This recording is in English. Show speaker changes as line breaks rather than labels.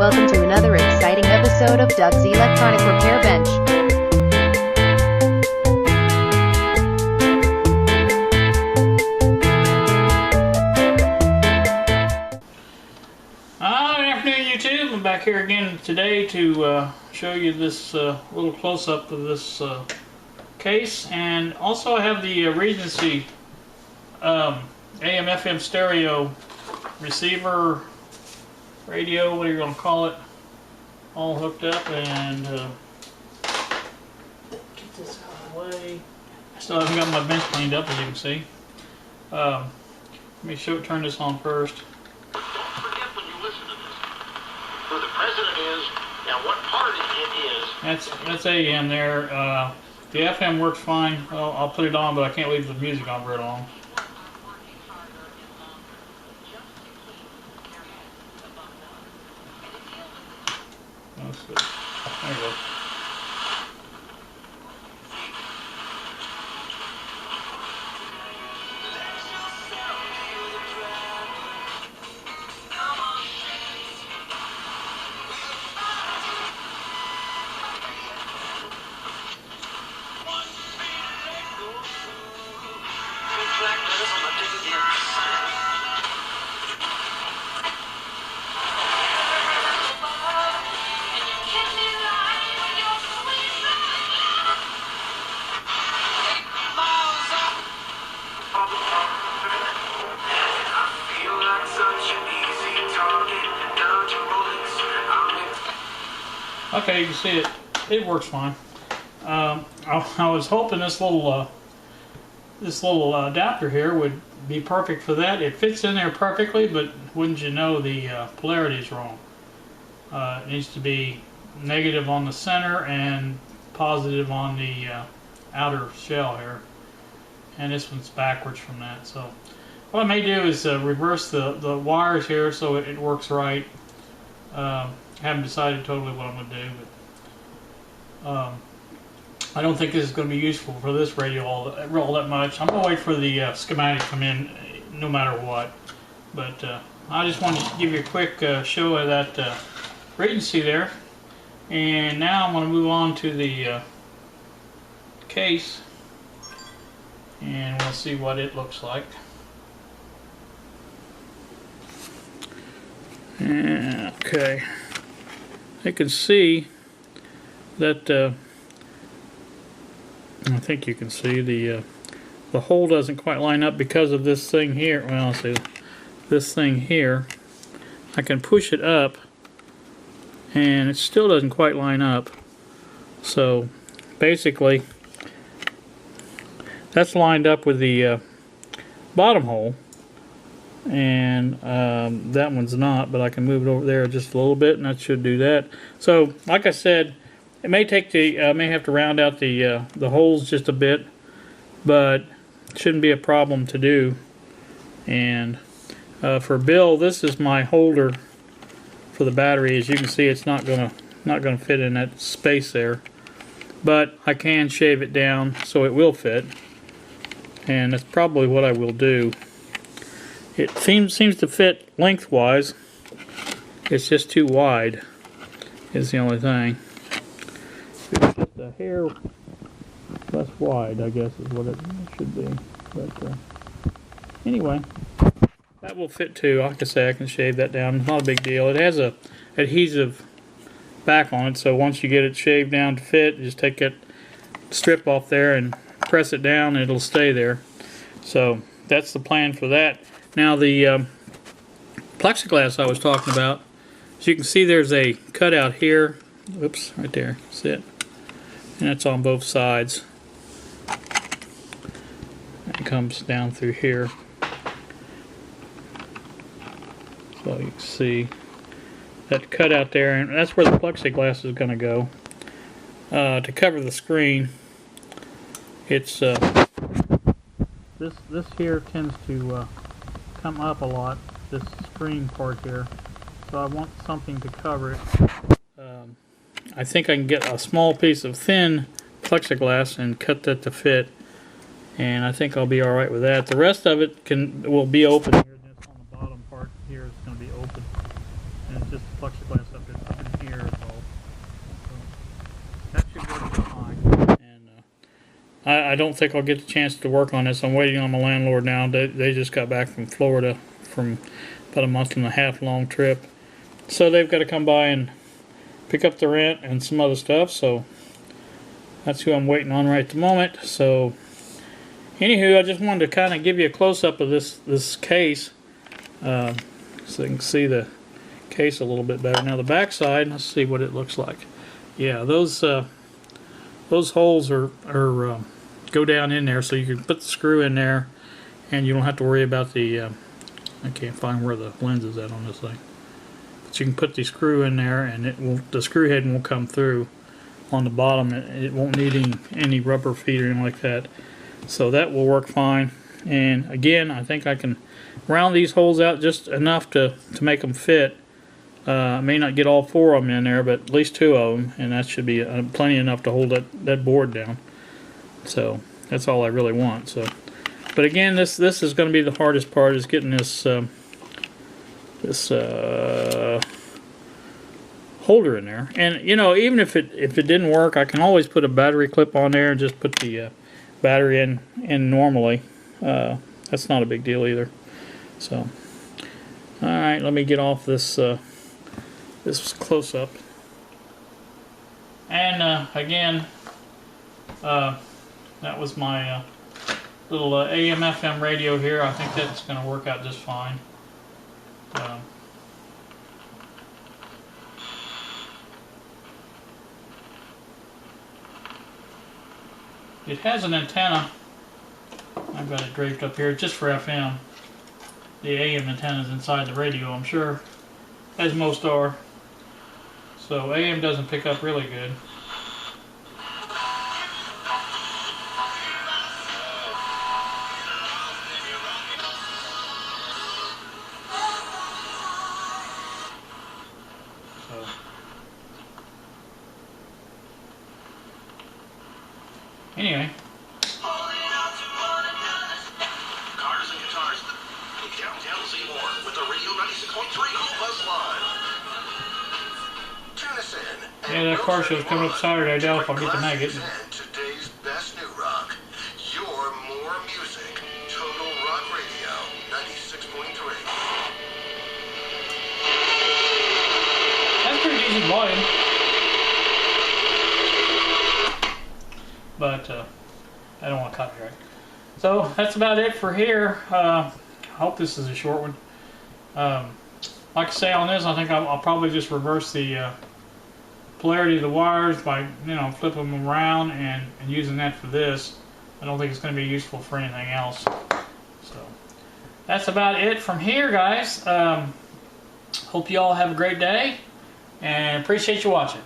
Welcome to another exciting episode of Doug's Electronic Repair Bench.
Good afternoon, YouTube. I'm back here again today to show you this little close-up of this case, and also I have the Regency AM/FM stereo receiver, radio, what are you going to call it, all hooked up, and get this out of the way. I still haven't got my bench cleaned up, as you can see. Let me turn this on first.
Don't forget when you listen to this who the president is and what party it is.
That's AM there. The FM works fine. I'll put it on, but I can't leave the music on very long. That's good. There you go. Okay, you can see it works fine. I was hoping this little adapter here would be perfect for that. It fits in there perfectly, but wouldn't you know, the polarity is wrong. It needs to be negative on the center and positive on the outer shell here, and this one's backwards from that. So what I may do is reverse the wires here so it works right. Haven't decided totally what I'm going to do, but I don't think this is going to be useful for this radio all that much. I'm going to wait for the schematic to come in no matter what. But I just wanted to give you a quick show of that Regency there. And now I'm going to move on to the case, and we'll see what it looks like. Okay. I can see that I think you can see the hole doesn't quite line up because of this thing here. Well, let's see, this thing here. I can push it up, and it still doesn't quite line up. So basically, that's lined up with the bottom hole. And that one's not, but I can move it over there just a little bit, and that should do that. So, like I said, it may take may have to round out the holes just a bit, but it shouldn't be a problem to do. And for Bill, this is my holder for the battery. As you can see, it's not gonna fit in that space there, but I can shave it down so it will fit, and that's probably what I will do. It seems to fit lengthwise. It's just too wide is the only thing. It's just a hair less wide, I guess, is what it should be. But anyway, that will fit too. Like I say, I can shave that down. It's not a big deal. It has a adhesive back on it, so once you get it shaved down to fit, just take that strip off there and press it down, and it'll stay there. So that's the plan for that. Now the plexiglass I was talking about, as you can see, there's a cutout here. Oops, right there. That's it. And it's on both sides. It comes down through here. So you can see that cutout there, and that's where the plexiglass is going to go. To cover the screen, it's this here tends to come up a lot, this screen part here, so I want something to cover it. I think I can get a small piece of thin plexiglass and cut that to fit, and I think I'll be alright with that. The rest of it will be open here. This on the bottom part here is going to be open, and it's just plexiglass up in here as well. So that should work fine. And I don't think I'll get the chance to work on this. I'm waiting on my landlord now. They just got back from Florida from about a month and a half long trip. So they've got to come by and pick up the rent and some other stuff. So that's who I'm waiting on right at the moment. So anywho, I just wanted to kind of give you a close-up of this case so you can see the case a little bit better. Now the back side, let's see what it looks like. Yeah, those holes are go down in there, so you can put the screw in there and you don't have to worry about the I can't find where the lens is at on this thing. But you can put the screw in there and the screw head won't come through on the bottom. It won't need any rubber feet or anything like that. So that will work fine. And again, I think I can round these holes out just enough to make them fit. I may not get all 4 of them in there, but at least 2 of them, and that should be plenty enough to hold that board down. So that's all I really want. So, but again, this is going to be the hardest part, is getting this holder in there. And you know, even if it didn't work, I can always put a battery clip on there and just put the battery in normally. That's not a big deal either. So, all right, let me get off this this close up. And again, that was my little AM/FM radio here. I think that's going to work out just fine. It has an antenna. I've got it draped up here just for FM. The AM antenna is inside the radio, I'm sure, as most are. So AM doesn't pick up really good. So anyway.
Downtown Seymour with the Radio 96.3 Buzz Live. Tune us in.
Yeah, that car show's coming up Saturday. I doubt if I'll get the night.
Today's best new rock. Your more music. Total Rock Radio 96.3.
That's pretty decent volume. But I don't want copyright. So that's about it for here. I hope this is a short one. Like I say on this, I think I'll probably just reverse the polarity of the wires by, flipping them around and using that for this. I don't think it's going to be useful for anything else. So that's about it from here, guys. Hope you all have a great day, and appreciate you watching.